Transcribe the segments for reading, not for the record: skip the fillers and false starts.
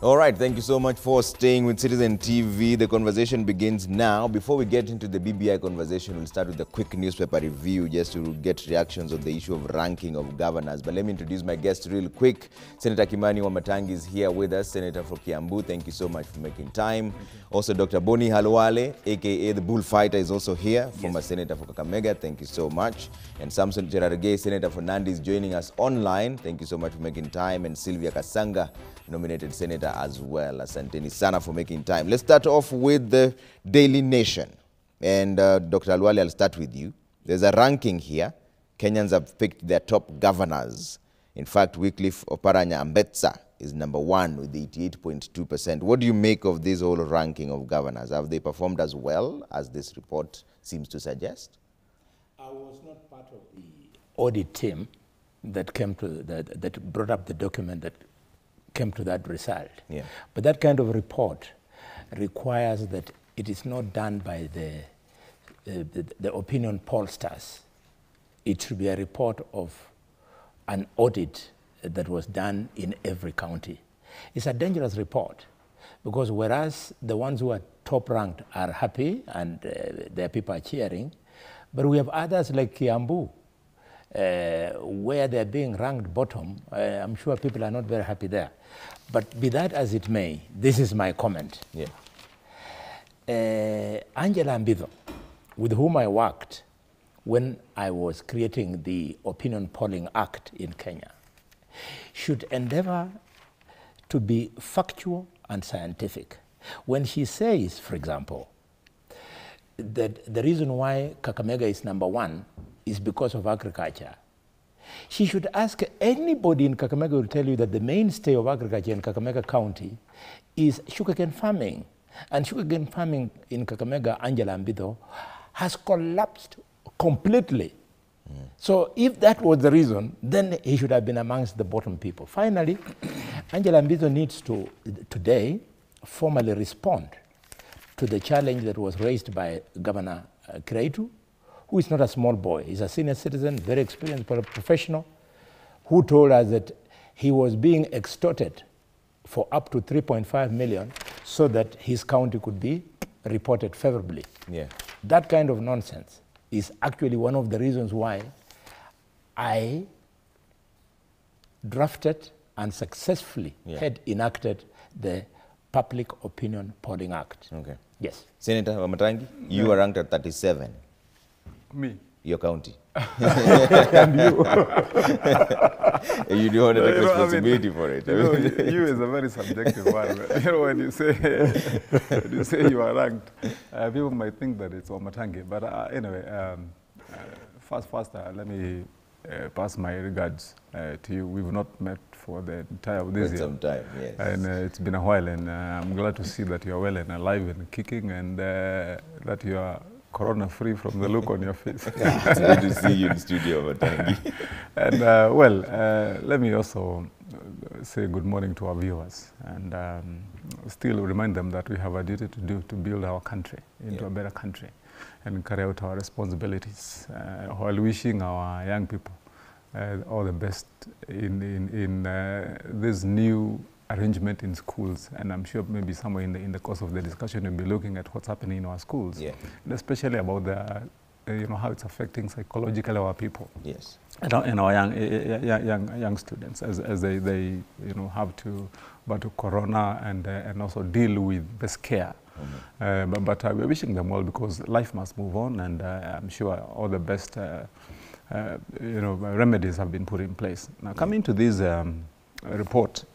All right, thank you so much for staying with Citizen TV. The conversation begins now. Before we get into the BBI conversation, we'll start with a quick newspaper review just to get reactions on the issue of ranking of governors. But let me introduce my guest real quick. Senator Kimani Wamatangi is here with us, Senator for Kiambu. Thank you so much for making time. Also, Dr. Boni Halwale, aka the Bullfighter, is also here, former Senator for Kakamega. Thank you so much. And Samson Cherargei, Senator for Nandi, is joining us online. Thank you so much for making time. And Sylvia Kasanga, nominated senator as well. Asanteni sana for making time. Let's start off with the Daily Nation. And Dr. Halwale, I'll start with you. There's a ranking here. Kenyans have picked their top governors. In fact, Wycliffe Oparanya Ambetsa is #1 with 88.2%. What do you make of this whole ranking of governors? Have they performed as well as this report seems to suggest? I was not part of the audit team that came to that brought up the document that came to that result. Yeah. But that kind of report requires that it is not done by the opinion pollsters. It should be a report of an audit that was done in every county. It's a dangerous report because whereas the ones who are top ranked are happy and their people are cheering, but we have others like Kiambu, where they're being ranked bottom. I'm sure people are not very happy there. But be that as it may, this is my comment. Yeah. Angela Mbitho, with whom I worked when I was creating the Opinion Polling Act in Kenya, should endeavor to be factual and scientific. When she says, for example, that the reason why Kakamega is #1 is because of agriculture, she should ask anybody in Kakamega who will tell you that the mainstay of agriculture in Kakamega County is sugarcane farming. And sugarcane farming in Kakamega, Angela Mbitho, has collapsed completely. So if that was the reason, then he should have been amongst the bottom people. Finally, Angela Mbitho needs to today formally respond to the challenge that was raised by Governor Kiraitu, who is not a small boy. He's a senior citizen, very experienced professional, who told us that he was being extorted for up to 3.5 million so that his county could be reported favorably. Yeah. That kind of nonsense is actually one of the reasons why I drafted and successfully had enacted the Public Opinion Polling Act. Okay. Yes. Senator Wamatangi, you are ranked at 37. Me? Your county. And you? You don't want to take responsibility for it. You is a very subjective one. When you say you are ranked, people might think that it's Wamatangi. But anyway, first, let me pass my regards to you. We've not met for the entire of this year. Some time, yes. And it's been a while, and I'm glad to see that you are well and alive and kicking, and that you are corona-free from the look on your face. It's good to see you in the studio, Wamatangi. And let me also say good morning to our viewers, and still remind them that we have a duty to do to build our country into a better country and carry out our responsibilities while wishing our young people all the best in this new arrangement in schools. And I'm sure maybe somewhere in the course of the discussion we'll be looking at what's happening in our schools, and especially about the how it's affecting psychologically our people. Yes. And our young students as they have to battle corona and also deal with the scare. But we're wishing them well because life must move on, and I'm sure all the best remedies have been put in place. Now coming to this report,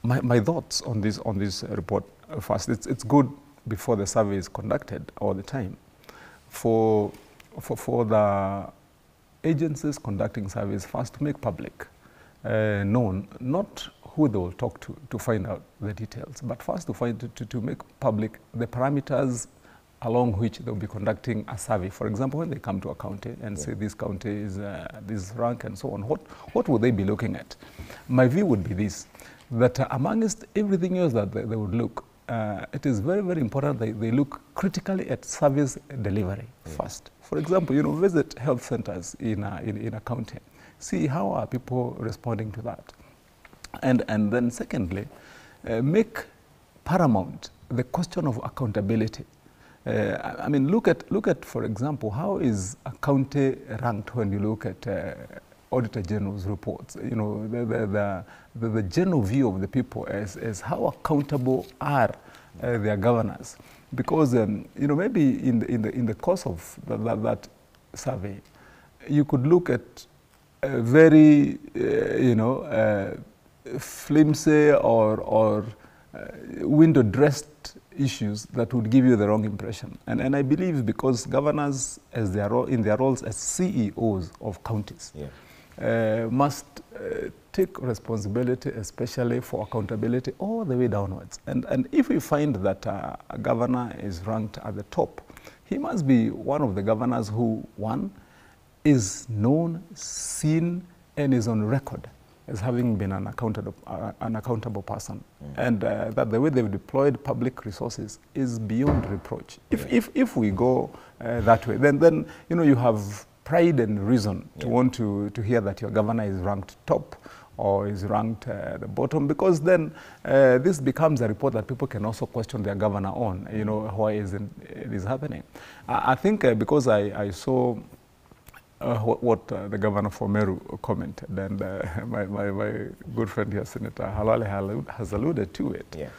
my thoughts on this report. First, it's good before the survey is conducted all the time for the agencies conducting surveys first to make public known not who they will talk to find out the details, but first to make public the parameters along which they'll be conducting a survey. For example, when they come to a county and say this county is this rank and so on, what would they be looking at? My view would be this, that amongst everything else that they would look, it is very, very important that they look critically at service delivery first. For example, visit health centers in a county. See how are people responding to that. And then secondly, make paramount the question of accountability. I mean, look at, for example, how is a county ranked when you look at Auditor General's reports? You know, the general view of the people as how accountable are their governors. Because, you know, maybe in the course of that survey, you could look at very, you know, flimsy or window-dressed issues that would give you the wrong impression. And I believe because governors, as in their roles as CEOs of counties, must take responsibility, especially for accountability, all the way downwards. And if we find that a governor is ranked at the top, he must be one of the governors who, one, is known, seen, and is on record as having been an accountable person, and that the way they've deployed public resources is beyond reproach. If we go that way, then you know, you have pride and reason to want to hear that your governor is ranked top or is ranked at the bottom, because then this becomes a report that people can also question their governor on, you know, why it is happening. I think because I saw what the governor for Meru commented, and my good friend here, Senator Halwale, has alluded to it.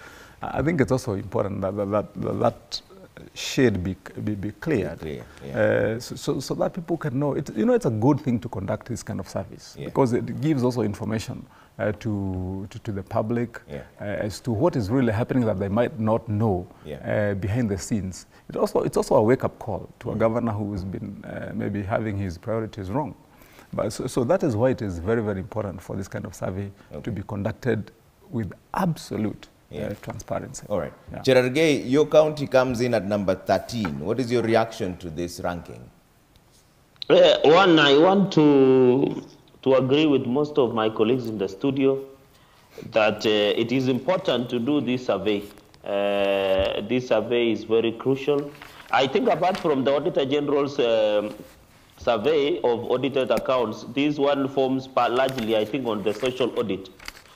I think it's also important that shade be cleared, so that people can know. You know, it's a good thing to conduct this kind of service, because it gives also information to the public as to what is really happening that they might not know behind the scenes. It's also a wake-up call to a governor who has been maybe having his priorities wrong. But so that is why it is very, very important for this kind of survey to be conducted with absolute transparency. All right. Cherargei, your county comes in at number 13. What is your reaction to this ranking? One, I want to agree with most of my colleagues in the studio that it is important to do this survey. This survey is very crucial. I think apart from the Auditor General's survey of audited accounts, this one forms part largely, I think, on the social audit.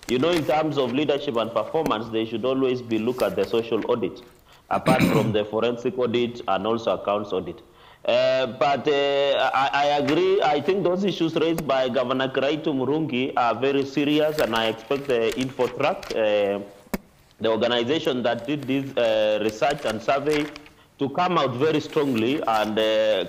You know, in terms of leadership and performance, they should always be looked at the social audit, apart from the forensic audit and also accounts audit. But I agree. I think those issues raised by Governor Kiraitu Murungi are very serious, and I expect the InfoTrack, the organization that did this research and survey, to come out very strongly and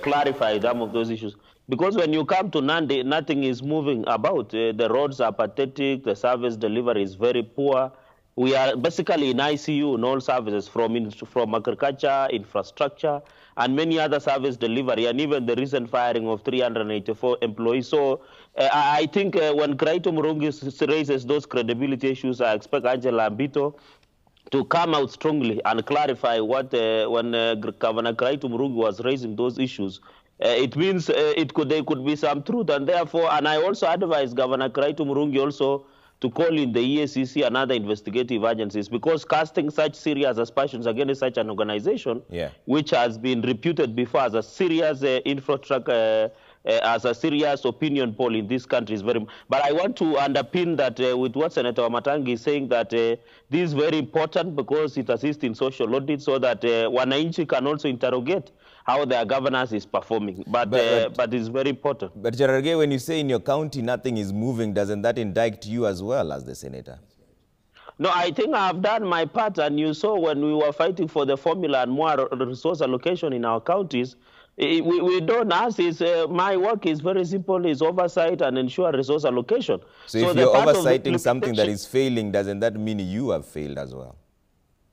clarify some of those issues. Because when you come to Nandi, nothing is moving about. The roads are pathetic, the service delivery is very poor. We are basically in ICU in all services, from agriculture, infrastructure, and many other service delivery, and even the recent firing of 384 employees. So I think when Kiraitu Murungi raises those credibility issues, I expect Angela Mbito to come out strongly and clarify what, when Governor Kiraitu Murungi was raising those issues, it means there could be some truth, and therefore, and I also advise Governor Kiraitu Murungi also to call in the EACC and other investigative agencies, because casting such serious aspersions against such an organization, which has been reputed before as a serious infrastructure, as a serious opinion poll in this country is very. But I want to underpin that with what Senator Wamatangi is saying, that this is very important because it assists in social audit, so that Wananchi can also interrogate how their governance is performing. But it's very important. But Cherargei, when you say in your county nothing is moving, doesn't that indict you as well as the senator? No, I think I have done my part, and you saw when we were fighting for the formula and more resource allocation in our counties, we don't ask. My work is very simple, is oversight and ensure resource allocation. So if you're oversighting something that is failing, doesn't that mean you have failed as well?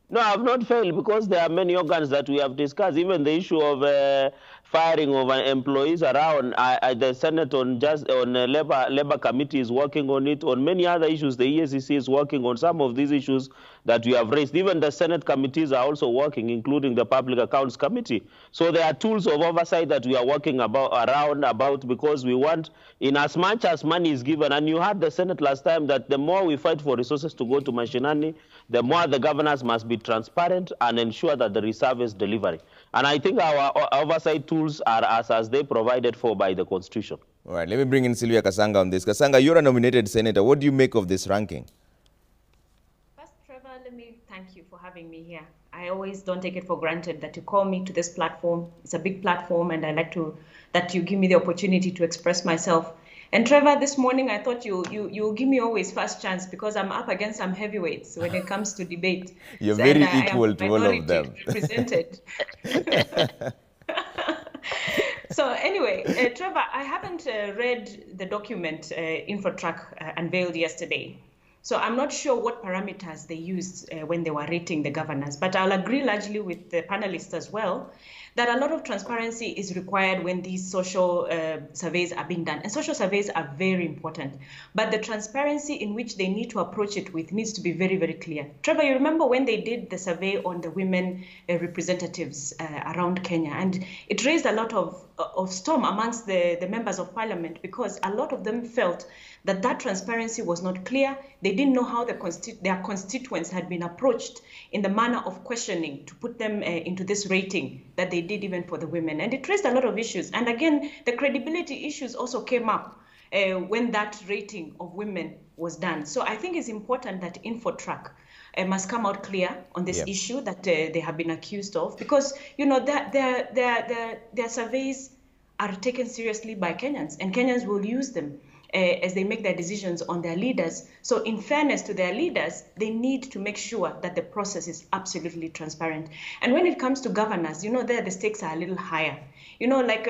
No, I have not failed, because there are many organs that we have discussed. Even the issue of firing of employees around, the Senate on Labor Committee is working on it. On many other issues, the EACC is working on some of these issues that we have raised. Even the Senate committees are also working, including the Public Accounts Committee. So there are tools of oversight that we are working about, because we want, in as much as money is given, and you heard the Senate last time, that the more we fight for resources to go to mashinani, the more the governors must be transparent and ensure that there is service delivery. And I think our oversight tools are as they provided for by the Constitution. All right, let me bring in Sylvia Kasanga on this. Kasanga, you're a nominated senator. What do you make of this ranking? First, Trevor, let me thank you for having me here. I always don't take it for granted that you call me to this platform. It's a big platform, and I like that you give me the opportunity to express myself. And Trevor, this morning I thought you give me always first chance because I'm up against some heavyweights when it comes to debate. You're very equal to all of them. Represented. So anyway, Trevor, I haven't read the document Infotrack unveiled yesterday. So I'm not sure what parameters they used when they were rating the governors, but I'll agree largely with the panelists as well that a lot of transparency is required when these social surveys are being done. And social surveys are very important, but the transparency in which they need to approach it with needs to be very, very clear. Trevor, you remember when they did the survey on the women representatives around Kenya, and it raised a lot of storm amongst the members of parliament because a lot of them felt that transparency was not clear. They didn't know how their constituents had been approached in the manner of questioning to put them into this rating that they did even for the women. And it raised a lot of issues. And again, the credibility issues also came up when that rating of women was done. So I think it's important that Infotrack must come out clear on this issue that they have been accused of, because their surveys are taken seriously by Kenyans, and Kenyans will use them as they make their decisions on their leaders. So in fairness to their leaders, they need to make sure that the process is absolutely transparent. And when it comes to governors, there the stakes are a little higher. Like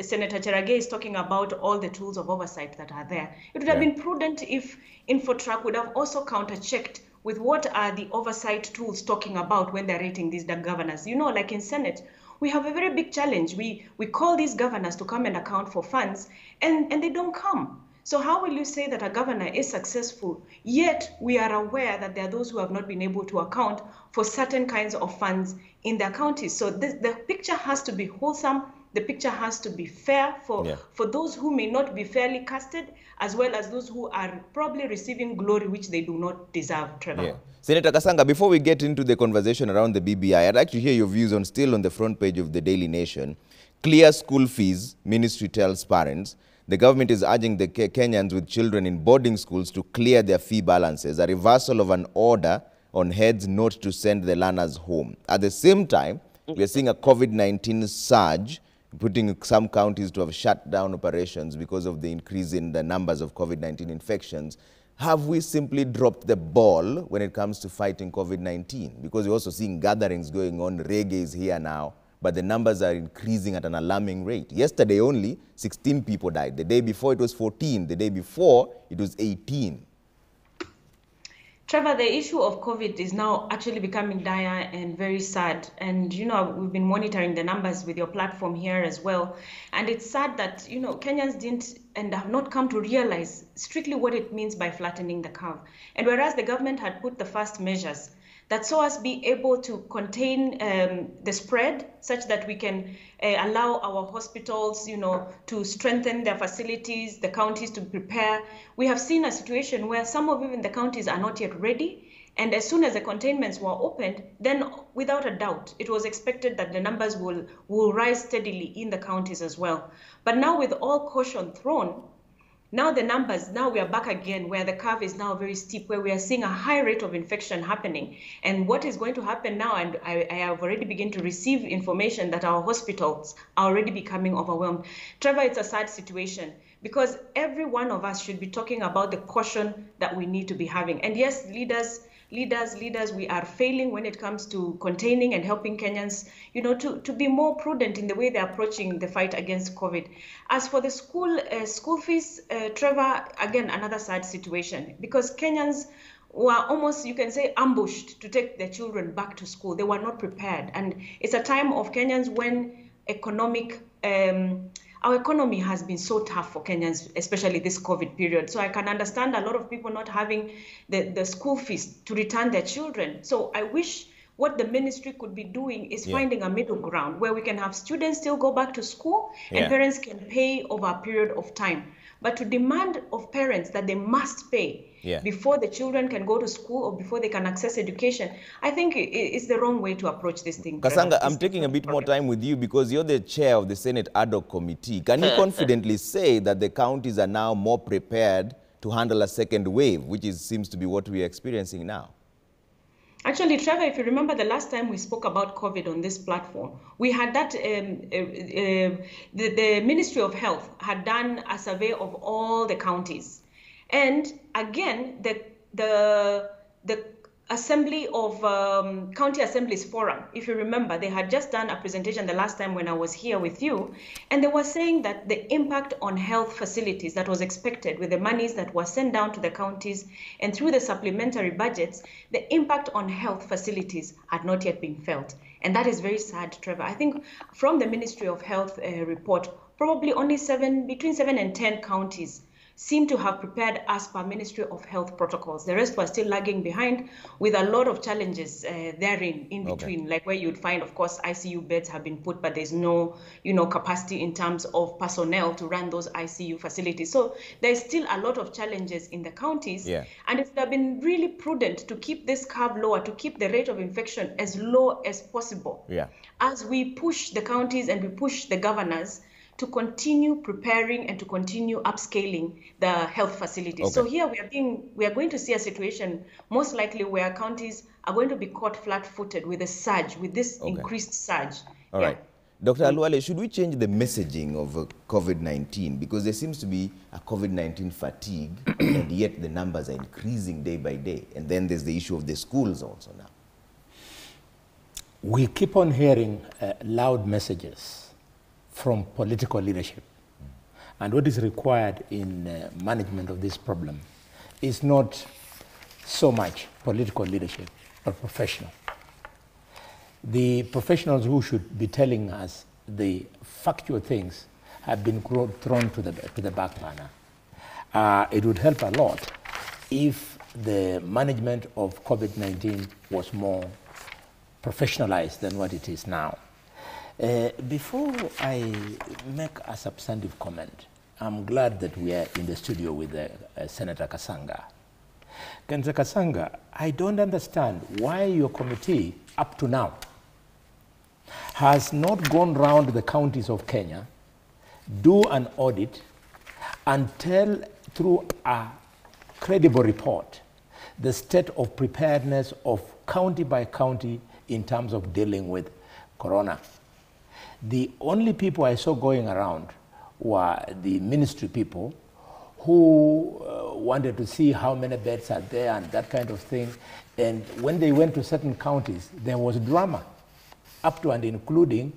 Senator Cherage is talking about all the tools of oversight that are there. It would have been prudent if Infotrack would have also counter-checked with what are the oversight tools talking about when they're rating these governors. Like in Senate, we have a very big challenge. We call these governors to come and account for funds, and they don't come. So how will you say that a governor is successful, yet we are aware that there are those who have not been able to account for certain kinds of funds in their counties? So the picture has to be wholesome. The picture has to be fair for those who may not be fairly casted, as well as those who are probably receiving glory which they do not deserve, Trevor. Yeah. Senator Kasanga, before we get into the conversation around the BBI, I'd like to hear your views on, still on the front page of the Daily Nation, clear school fees, ministry tells parents. The government is urging the Kenyans with children in boarding schools to clear their fee balances, a reversal of an order on heads not to send the learners home. At the same time, we are seeing a COVID-19 surge, putting some counties to have shut down operations because of the increase in the numbers of COVID-19 infections. Have we simply dropped the ball when it comes to fighting COVID-19? Because we're also seeing gatherings going on, reggae is here now, but the numbers are increasing at an alarming rate. Yesterday only, 16 people died. The day before it was 14. The day before it was 18. Trevor, the issue of COVID is now actually becoming dire and very sad. And, we've been monitoring the numbers with your platform here as well. And it's sad that, Kenyans didn't and have not come to realize strictly what it means by flattening the curve. And whereas the government had put the first measures that saw us be able to contain the spread such that we can allow our hospitals, to strengthen their facilities, the counties to prepare. We have seen a situation where some of even the counties are not yet ready. And as soon as the containments were opened, then without a doubt, it was expected that the numbers will rise steadily in the counties as well. But now with all caution thrown, now we are back again where the curve is now very steep, where we are seeing a high rate of infection happening. And what is going to happen now, and I have already begun to receive information that our hospitals are already becoming overwhelmed. Trevor, it's a sad situation because every one of us should be talking about the caution that we need to be having. And yes, leaders, we are failing when it comes to containing and helping Kenyans, to be more prudent in the way they're approaching the fight against COVID. As for the school fees, Trevor, again, another sad situation because Kenyans were almost, you can say, ambushed to take their children back to school. They were not prepared. And it's a time of Kenyans when our economy has been so tough for Kenyans, especially this COVID period. So I can understand a lot of people not having the school fees to return their children. So I wish what the ministry could be doing is finding a middle ground where we can have students still go back to school and parents can pay over a period of time. But to demand of parents that they must pay before the children can go to school or before they can access education, I think it's the wrong way to approach this thing. Kasanga, I'm taking a bit more time with you because you're the chair of the Senate Ad Hoc Committee. Can you confidently say that the counties are now more prepared to handle a second wave, which seems to be what we are experiencing now? Actually, Trevor, if you remember the last time we spoke about COVID on this platform, we had that the Ministry of Health had done a survey of all the counties, and again the Assembly of County Assemblies Forum, if you remember, they had just done a presentation the last time when I was here with you, and they were saying that the impact on health facilities that was expected with the monies that were sent down to the counties and through the supplementary budgets, the impact on health facilities had not yet been felt. And that is very sad, Trevor. I think from the Ministry of Health report, probably only between 7 and 10 counties seem to have prepared as per Ministry of Health protocols. The rest were still lagging behind with a lot of challenges therein in between, like where you'd find, of course, ICU beds have been put, but there's no, capacity in terms of personnel to run those ICU facilities. So there's still a lot of challenges in the counties. Yeah. And it's been really prudent to keep this curve lower, to keep the rate of infection as low as possible. Yeah. As we push the counties and we push the governors to continue preparing and to continue upscaling the health facilities. Okay. So here we are going to see a situation most likely where counties are going to be caught flat-footed with a surge, with this increased surge. All right. Dr. Aluale, should we change the messaging of COVID-19? Because there seems to be a COVID-19 fatigue, and yet the numbers are increasing day by day. And then there's the issue of the schools also now. We keep on hearing loud messages from political leadership. And what is required in management of this problem is not so much political leadership, but professional. The professionals who should be telling us the factual things have been thrown to the back burner. It would help a lot if the management of COVID-19 was more professionalized than what it is now. Before I make a substantive comment, I'm glad that we are in the studio with Senator Kasanga. Senator Kasanga, I don't understand why your committee, up to now, has not gone round the counties of Kenya, do an audit, and tell through a credible report the state of preparedness of county by county in terms of dealing with corona. The only people I saw going around were the ministry people who wanted to see how many beds are there and that kind of thing. And when they went to certain counties, there was drama, up to and including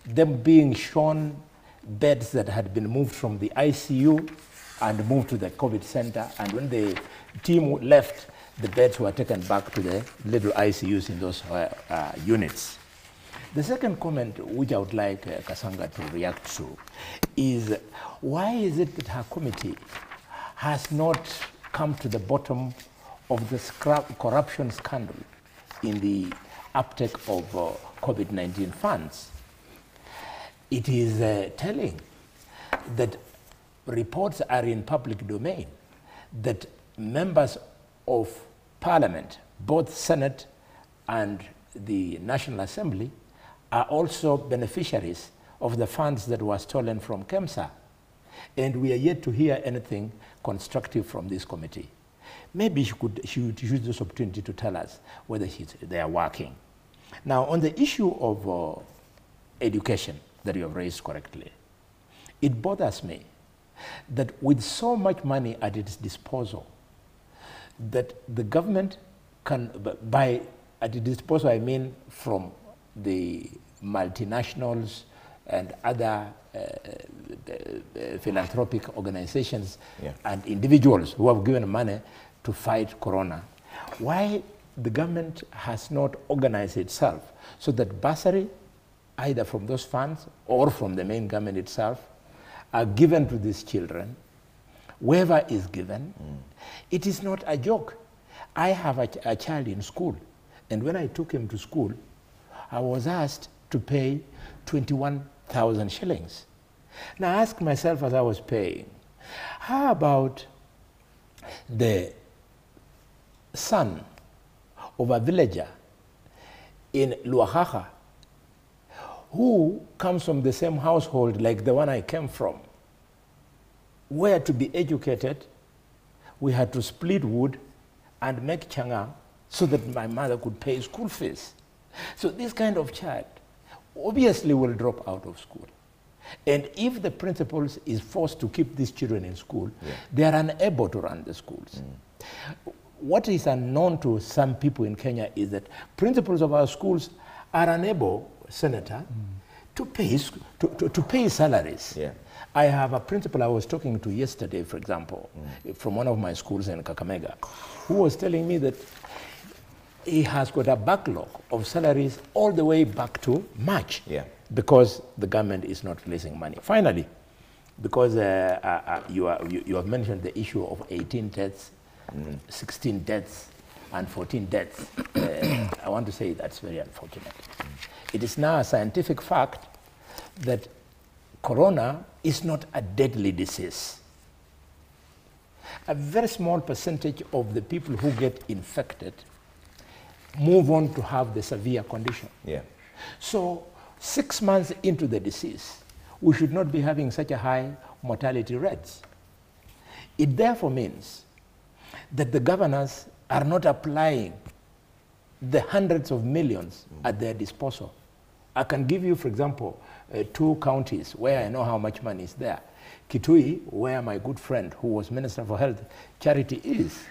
them being shown beds that had been moved from the ICU and moved to the COVID center. And when the team left, the beds were taken back to the little ICUs in those units. The second comment which I would like Kasanga to react to is why is it that her committee has not come to the bottom of the corruption scandal in the uptake of COVID-19 funds? It is telling that reports are in public domain that members of Parliament, both Senate and the National Assembly, are also beneficiaries of the funds that were stolen from KEMSA. And we are yet to hear anything constructive from this committee. Maybe she would use this opportunity to tell us whether they are working. Now, on the issue of education that you have raised correctly, it bothers me that with so much money at its disposal, that the government can, by at its disposal I mean from the multinationals and other philanthropic organizations and individuals who have given money to fight corona, why the government has not organized itself so that bursary, either from those funds or from the main government itself, are given to these children, whoever is given. It is not a joke. I have a child in school, and when I took him to school, I was asked to pay 21,000 shillings. Now I asked myself as I was paying, how about the son of a villager in Luahaha who comes from the same household like the one I came from, where to be educated, we had to split wood and make changa so that my mother could pay school fees. So this kind of child obviously will drop out of school. And if the principal is forced to keep these children in school, they are unable to run the schools. What is unknown to some people in Kenya is that principals of our schools are unable, Senator, to pay salaries. Yeah. I have a principal I was talking to yesterday, for example, from one of my schools in Kakamega, who was telling me that he has got a backlog of salaries all the way back to March. Yeah. Because the government is not releasing money. Finally, because you have mentioned the issue of 18 deaths, 16 deaths, and 14 deaths, I want to say that's very unfortunate. It is now a scientific fact that corona is not a deadly disease. A very small percentage of the people who get infected move on to have the severe condition. Yeah. So 6 months into the disease, we should not be having such a high mortality rates. It therefore means that the governors are not applying the hundreds of millions at their disposal. I can give you, for example, 2 counties where I know how much money is there. Kitui, where my good friend who was Minister for Health, Charity is,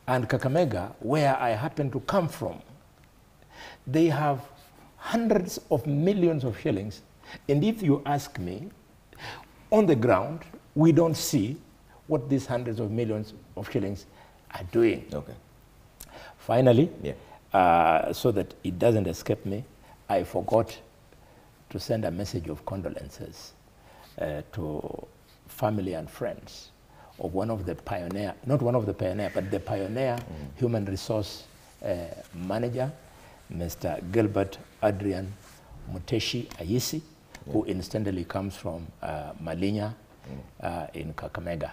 and Kakamega, where I happen to come from. They have hundreds of millions of shillings, and if you ask me, on the ground, we don't see what these hundreds of millions of shillings are doing. Okay. Finally, so that it doesn't escape me, I forgot to send a message of condolences to family and friends of one of the pioneer, not one of the pioneer, but the pioneer human resource manager, Mr. Gilbert Adrian Muteshi Ayisi, who incidentally comes from Malinya in Kakamega.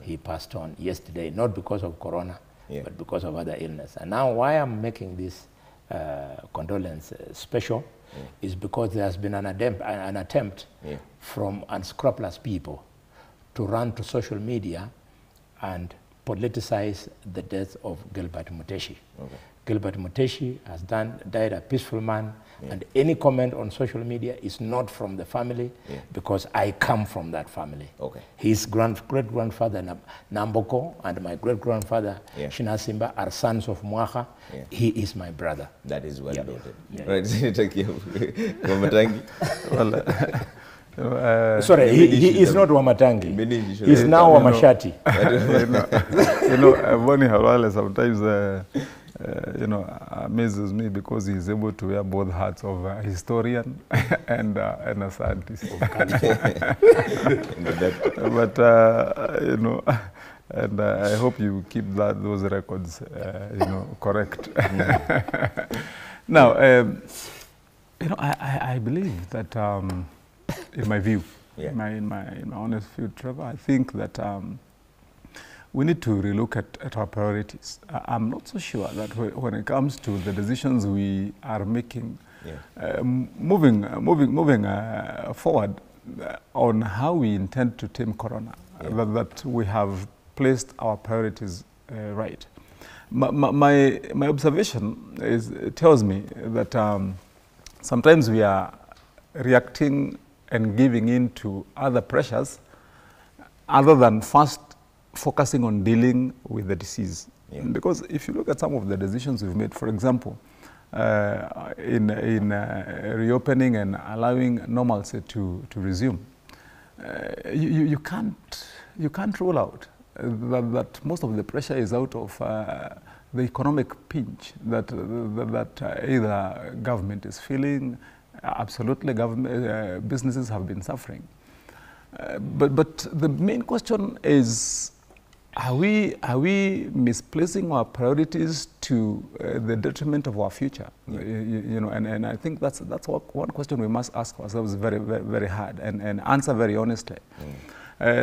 He passed on yesterday, not because of corona, but because of other illness. And now why I'm making this condolence special is because there has been an attempt from unscrupulous people to run to social media and politicize the death of Gilbert Muteshi. Okay. Gilbert Muteshi has died a peaceful man, and any comment on social media is not from the family because I come from that family. Okay. His great-grandfather Namboko and my great-grandfather Shinasimba are sons of Mwaha. He is my brother. That is well noted. Right, Senator Wamatangi. Sorry, he is not Wamatangi. He's now Wamashati. Boni Halwale sometimes amazes me because he's able to wear both hats of a historian and a scientist. But and I hope you keep those records, correct. Now, I believe that, in my view, in my honest view, Trevor, I think that we need to relook at our priorities. I'm not so sure that when it comes to the decisions we are making, moving forward on how we intend to tame corona, that we have placed our priorities right. My observation tells me that sometimes we are reacting and giving in to other pressures other than first focusing on dealing with the disease. Because if you look at some of the decisions we've made, for example, in reopening and allowing normalcy to resume, you can't rule out that most of the pressure is out of the economic pinch that either government is feeling. Absolutely, businesses have been suffering. But the main question is, are we misplacing our priorities to the detriment of our future? And I think that's one question we must ask ourselves very, very, very hard and answer very honestly.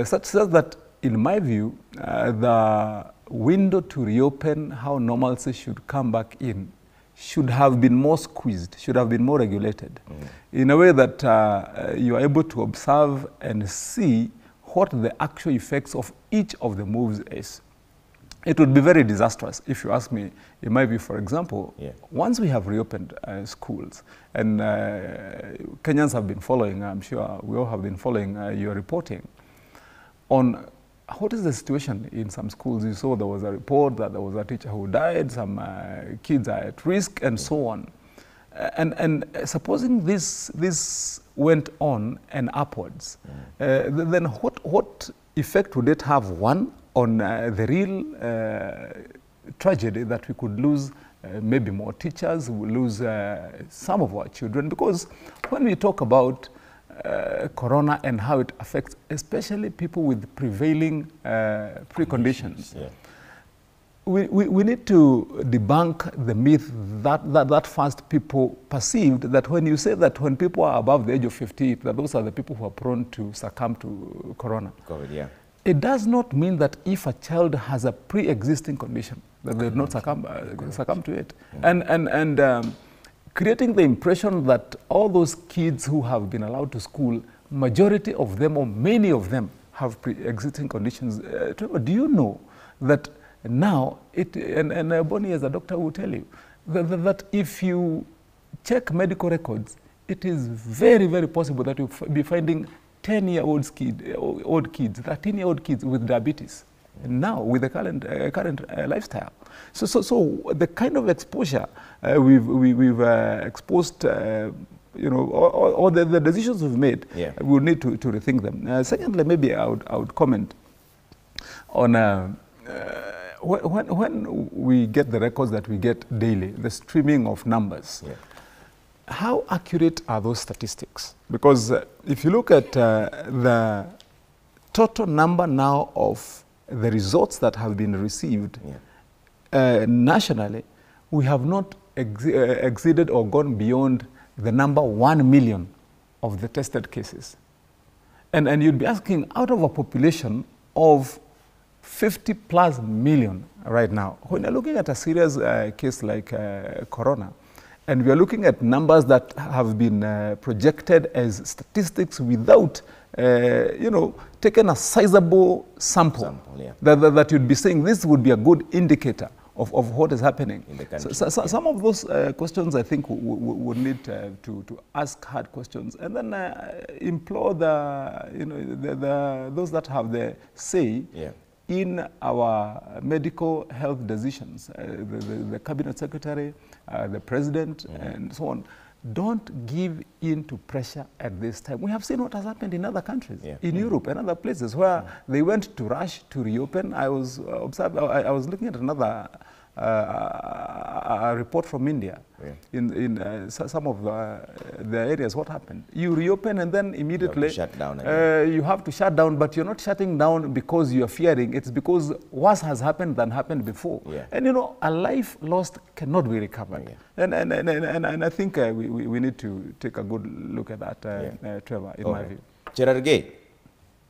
Such that, in my view, the window to reopen how normalcy should come back in should have been more squeezed, should have been more regulated, in a way that you are able to observe and see what the actual effects of each of the moves is. it would be very disastrous, if you ask me. In my view, for example, Yeah. once we have reopened schools, and Kenyans have been following, I'm sure we all have been following your reporting, on what is the situation in some schools. You saw there was a report that there was a teacher who died, some kids are at risk, and so on. And supposing this went on and upwards, then what effect would it have, one, on the real tragedy that we could lose maybe more teachers, we lose some of our children? Because when we talk about corona and how it affects especially people with prevailing preconditions, Yeah. we need to debunk the myth that first people perceived, that when you say that when people are above the age of 50, that those are the people who are prone to succumb to corona. COVID, yeah. It does not mean that if a child has a pre-existing condition, that they will not succumb to it. And creating the impression that all those kids who have been allowed to school, majority of them or many of them have pre-existing conditions. Do you know that now, and Bonnie as a doctor will tell you, that if you check medical records, it is very, very possible that you'll be finding 10-year-old kids, 13-year-old kids with diabetes, and now with the current lifestyle. So the kind of exposure we've exposed, you know, or the decisions we've made, yeah, we will need to rethink them. Secondly, maybe I would comment on when we get the records that we get daily, the streaming of numbers. Yeah. How accurate are those statistics? Because if you look at the total number now of the results that have been received, yeah, nationally, we have not exceeded or gone beyond the number 1 million of the tested cases. And you'd be asking, out of a population of 50 plus million right now, when you're looking at a serious case like corona, and we are looking at numbers that have been projected as statistics without, you know, taking a sizable sample, yeah, that you'd be saying this would be a good indicator of what is happening in the country. So some of those questions, I think, would need to ask hard questions, and then implore those that have the say, yeah, in our medical health decisions, the cabinet secretary, the president, and so on. Don't give in to pressure at this time. We have seen what has happened in other countries, yeah, in Europe and other places where they went to rush to reopen. I was looking at another a report from India, yeah, in some of the areas. What happened? You reopen and then immediately you have to shut down, but you're not shutting down because you're fearing. It's because worse has happened than happened before. Yeah. And you know, a life lost cannot be recovered. Yeah. And I think we need to take a good look at that, yeah, Trevor, in my view. Cherargei.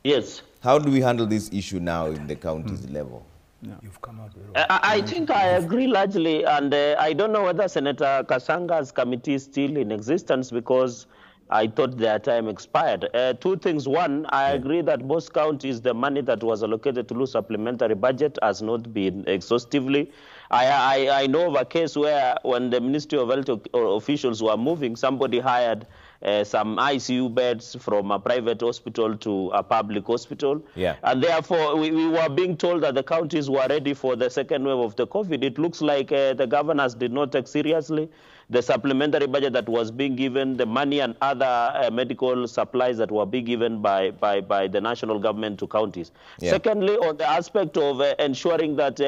Yes. How do we handle this issue now in the county's level? Yeah. You've come out with I think I agree largely, and I don't know whether Senator Kasanga's committee is still in existence, because I thought their time expired. Two things. One, I agree that most counties, the money that was allocated to supplementary budget has not been exhaustively. I know of a case where when the Ministry of Health officials were moving, somebody hired some ICU beds from a private hospital to a public hospital. Yeah. And therefore, we were being told that the counties were ready for the second wave of the COVID. It looks like the governors did not take seriously the supplementary budget that was being given, the money and other medical supplies that were being given by the national government to counties. Yeah. Secondly, on the aspect of ensuring that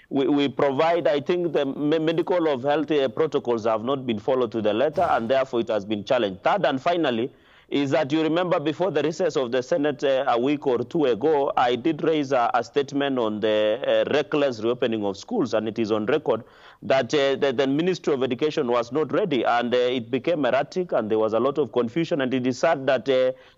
we provide, I think the medical of health protocols have not been followed to the letter, and therefore it has been challenged. Third and finally, is that you remember before the recess of the Senate a week or two ago, I did raise a statement on the reckless reopening of schools, and it is on record that the Ministry of Education was not ready, and it became erratic, and there was a lot of confusion. And it is sad that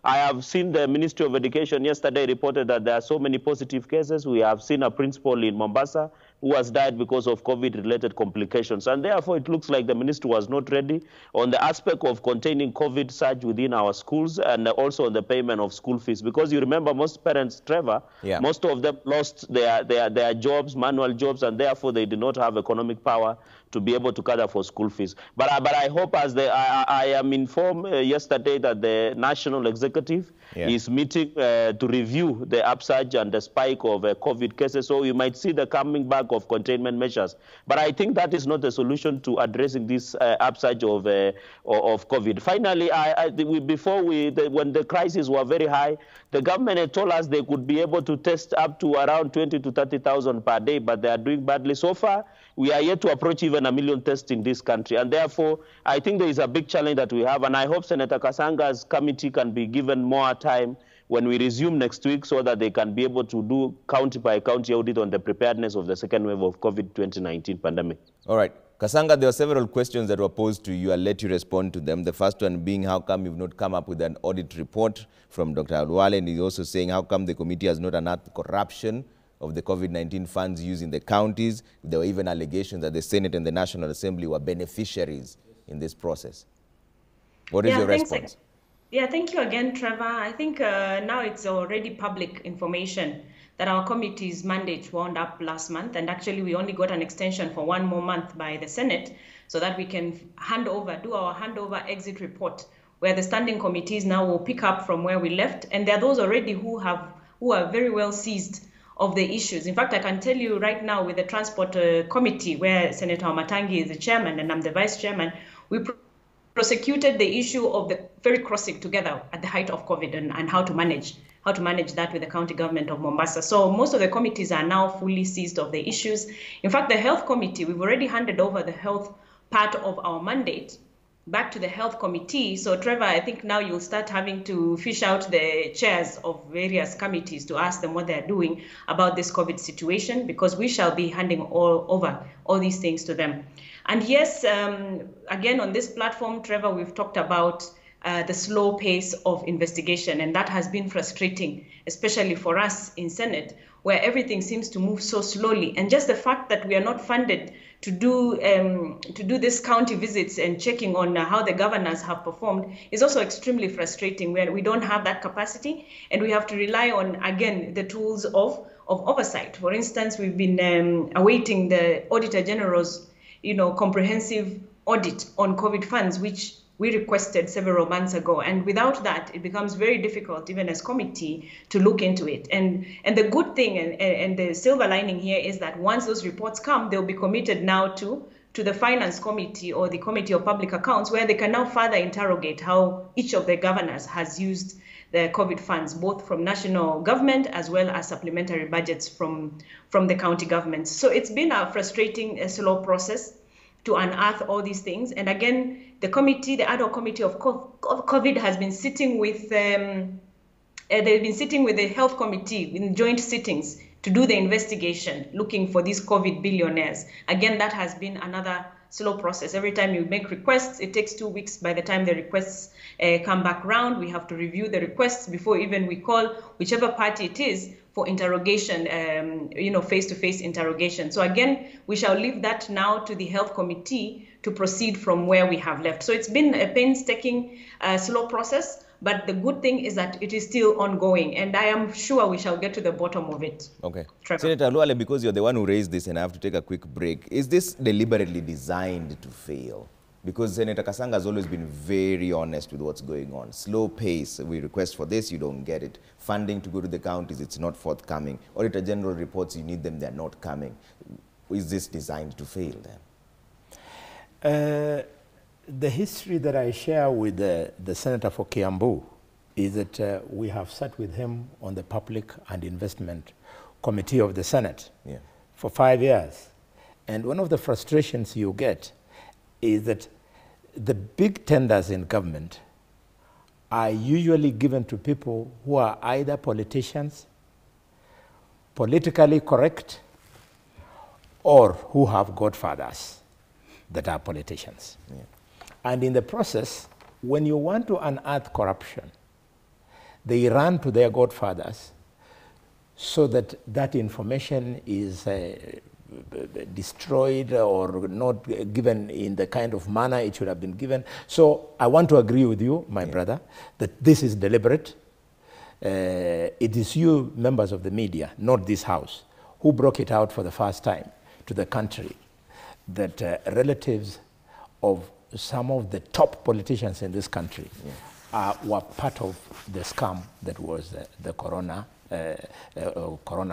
I have seen the Ministry of Education yesterday reported that there are so many positive cases. We have seen a principal in Mombasa who has died because of COVID-related complications. And therefore, it looks like the ministry was not ready on the aspect of containing COVID surge within our schools and also on the payment of school fees. Because you remember most parents, Trevor, most of them lost their jobs, manual jobs, and therefore they did not have economic power to be able to cater for school fees. But I hope, as I am informed yesterday that the National Executive is meeting to review the upsurge and the spike of COVID cases. So you might see the coming back of containment measures. But I think that is not the solution to addressing this upsurge of COVID. Finally, when the crises were very high, the government had told us they could be able to test up to around 20 to 30,000 per day, but they are doing badly. So far, we are yet to approach even 1 million tests in this country. And therefore, I think there is a big challenge that we have. And I hope Senator Kasanga's committee can be given more time when we resume next week so that they can be able to do county by county audit on the preparedness of the second wave of COVID-19 pandemic. All right. Kasanga, there are several questions that were posed to you. I'll let you respond to them. The first one being, how come you've not come up with an audit report from Dr. Alwale? And he's also saying, how come the committee has not unearthed corruption of the COVID-19 funds used in the counties? There were even allegations that the Senate and the National Assembly were beneficiaries in this process. What is your response? Yeah, thank you again, Trevor. I think now it's already public information that our committee's mandate wound up last month, and actually we only got an extension for 1 more month by the Senate so that we can do our handover exit report, where the standing committees now will pick up from where we left, and there are those already who are very well seized of the issues. In fact, I can tell you right now with the Transport Committee, where Senator Matangi is the chairman and I'm the vice chairman, we prosecuted the issue of the ferry crossing together at the height of COVID and how to manage that with the county government of Mombasa. So most of the committees are now fully seized of the issues. In fact, the health committee, we've already handed over the health part of our mandate back to the health committee. So Trevor, I think now you'll start having to fish out the chairs of various committees to ask them what they're doing about this COVID situation, because we shall be handing over all these things to them. And yes, again, on this platform, Trevor, we've talked about the slow pace of investigation, and that has been frustrating, especially for us in Senate, where everything seems to move so slowly. And just the fact that we are not funded to do these county visits and checking on how the governors have performed is also extremely frustrating, where we don't have that capacity, and we have to rely on, again, the tools of oversight. For instance, we've been awaiting the Auditor General's comprehensive audit on COVID funds, which we requested several months ago. And without that, it becomes very difficult, even as committee, to look into it. And the good thing and the silver lining here is that once those reports come, they'll be committed now to the Finance Committee or the Committee of Public Accounts, where they can now further interrogate how each of the governors has used the COVID funds, both from national government as well as supplementary budgets from the county governments. So it's been a frustrating, slow process to unearth all these things. And again, the ad hoc committee of COVID has been sitting with, they've been sitting with the health committee in joint sittings to do the investigation, looking for these COVID billionaires. Again, that has been another slow process. Every time you make requests, it takes 2 weeks. By the time the requests come back round, we have to review the requests before even we call whichever party it is for interrogation, face-to-face interrogation. So again, we shall leave that now to the health committee to proceed from where we have left. So it's been a painstaking, slow process, but the good thing is that it is still ongoing, and I am sure we shall get to the bottom of it. Okay. Trevor. Senator Alwale, because you're the one who raised this and I have to take a quick break, is this deliberately designed to fail? Because Senator Kasanga has always been very honest with what's going on. Slow pace, we request for this, you don't get it. Funding to go to the counties, it's not forthcoming. Auditor General reports, you need them, they're not coming. Is this designed to fail then? The history that I share with the Senator for Kiambu is that we have sat with him on the Public and Investment Committee of the Senate for 5 years. And one of the frustrations you get is that the big tenders in government are usually given to people who are either politicians, politically correct, or who have godfathers that are politicians. And in the process, when you want to unearth corruption, they run to their godfathers so that that information is destroyed or not given in the kind of manner it should have been given. So I want to agree with you, my brother, that this is deliberate. It is you, members of the media, not this house, who broke it out for the first time to the country that relatives of some of the top politicians in this country were part of the scam that was the corona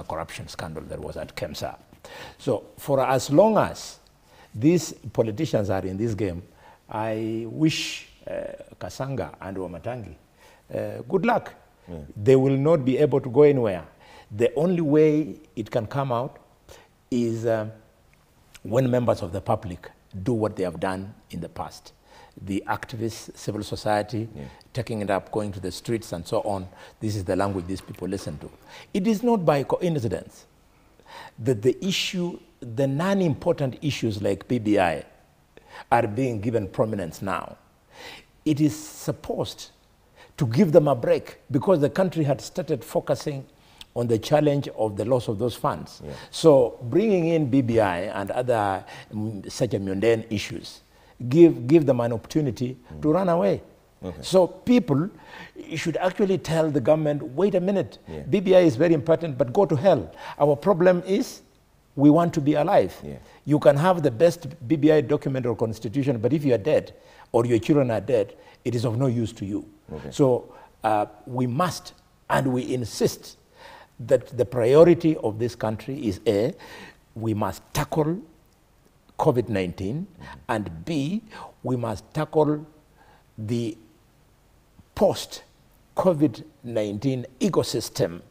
corruption scandal that was at KEMSA. So for as long as these politicians are in this game, I wish Kasanga and Wamatangi good luck. They will not be able to go anywhere. The only way it can come out is when members of the public do what they have done in the past. The activists, civil society, taking it up, going to the streets and so on. This is the language these people listen to. It is not by coincidence that the issue, the non-important issues like BBI are being given prominence now. It is supposed to give them a break because the country had started focusing on the challenge of the loss of those funds. So bringing in BBI and other such mundane issues give them an opportunity to run away. So people should actually tell the government, wait a minute, BBI is very important, but go to hell. Our problem is we want to be alive. You can have the best BBI document or constitution, but if you are dead or your children are dead, it is of no use to you. So we must and we insist that the priority of this country is A, we must tackle COVID-19, and B, we must tackle the post-COVID-19 ecosystem,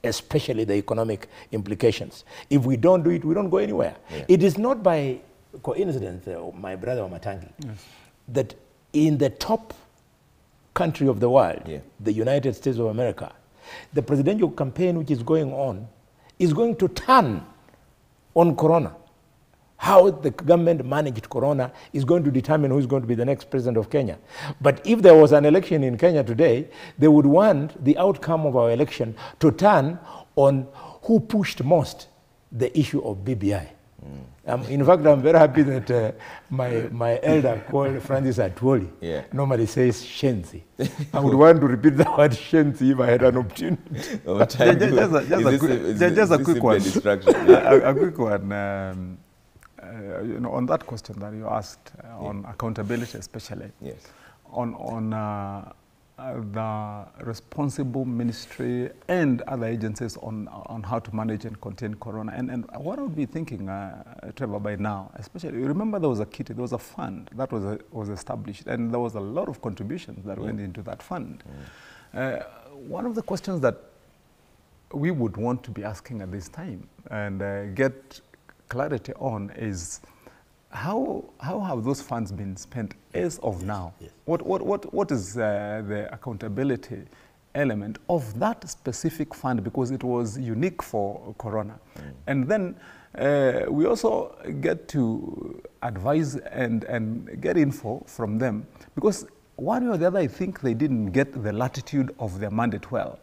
especially the economic implications. If we don't do it, we don't go anywhere. It is not by coincidence, my brother Wamatangi, that in the top country of the world, the United States of America, the presidential campaign which is going on is going to turn on corona. How the government managed corona is going to determine who is going to be the next president of Kenya. But if there was an election in Kenya today, they would want the outcome of our election to turn on who pushed most the issue of BBI. In fact, I'm very happy that my elder called Francis Atwoli normally says Shenzi. I would want to repeat the word Shenzi if I had an opportunity. Just a quick one. A quick one. You know, on that question that you asked on accountability, especially on the responsible ministry and other agencies on how to manage and contain corona. And what I would be thinking, Trevor, by now, especially, you remember there was a kitty, there was a fund that was established, and there was a lot of contributions that went into that fund. One of the questions that we would want to be asking at this time and get clarity on is how have those funds been spent as of now? What is the accountability element of that specific fund, because it was unique for corona? And then we also get to advise and get info from them, because one way or the other I think they didn't get the latitude of their mandate well.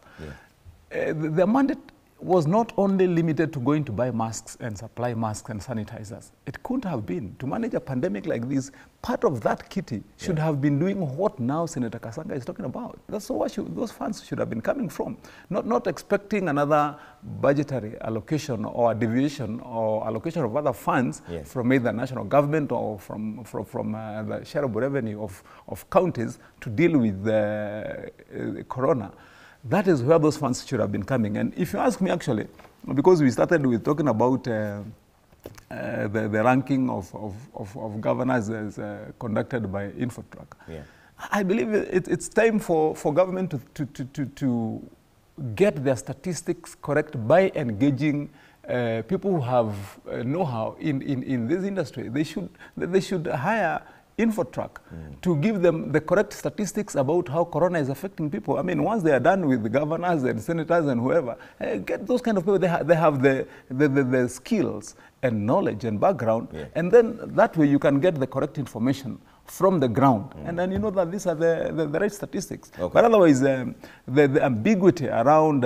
Their mandate was not only limited to going to buy masks and supply masks and sanitizers. It couldn't have been. To manage a pandemic like this, part of that kitty should have been doing what now Senator Kasanga is talking about. That's what those funds should have been coming from. Not expecting another budgetary allocation or deviation or allocation of other funds from either national government or from the shareable revenue of counties to deal with the corona. That is where those funds should have been coming. And if you ask me, actually, because we started with talking about the ranking of governors as conducted by Infotrack, I believe it's time for government to get their statistics correct by engaging people who have know-how in this industry. They should hire Infotrack to give them the correct statistics about how corona is affecting people. I mean, once they are done with the governors and senators and whoever, get those kind of people. They have the skills and knowledge and background, and then that way you can get the correct information from the ground, and then you know that these are the right statistics. But otherwise, the ambiguity around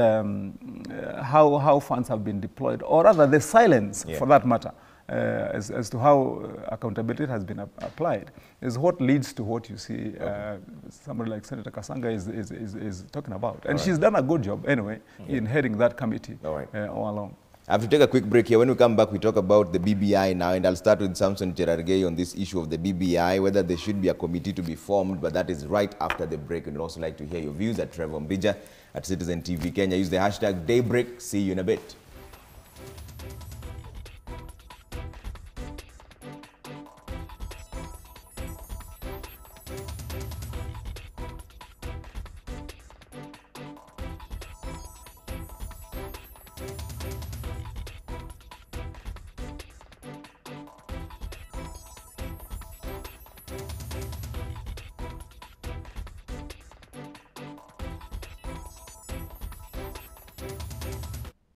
how funds have been deployed, or rather the silence for that matter, as to how accountability has been applied is what leads to what you see somebody like Senator Kasanga is talking about. And she's done a good job anyway in heading that committee all along. I have to take a quick break here. When we come back, we talk about the BBI now, and I'll start with Samson Cherargei on this issue of the BBI, whether there should be a committee to be formed, but that is right after the break. And we'd also like to hear your views at Trevor Mbija at Citizen TV Kenya. Use the hashtag Daybreak. See you in a bit.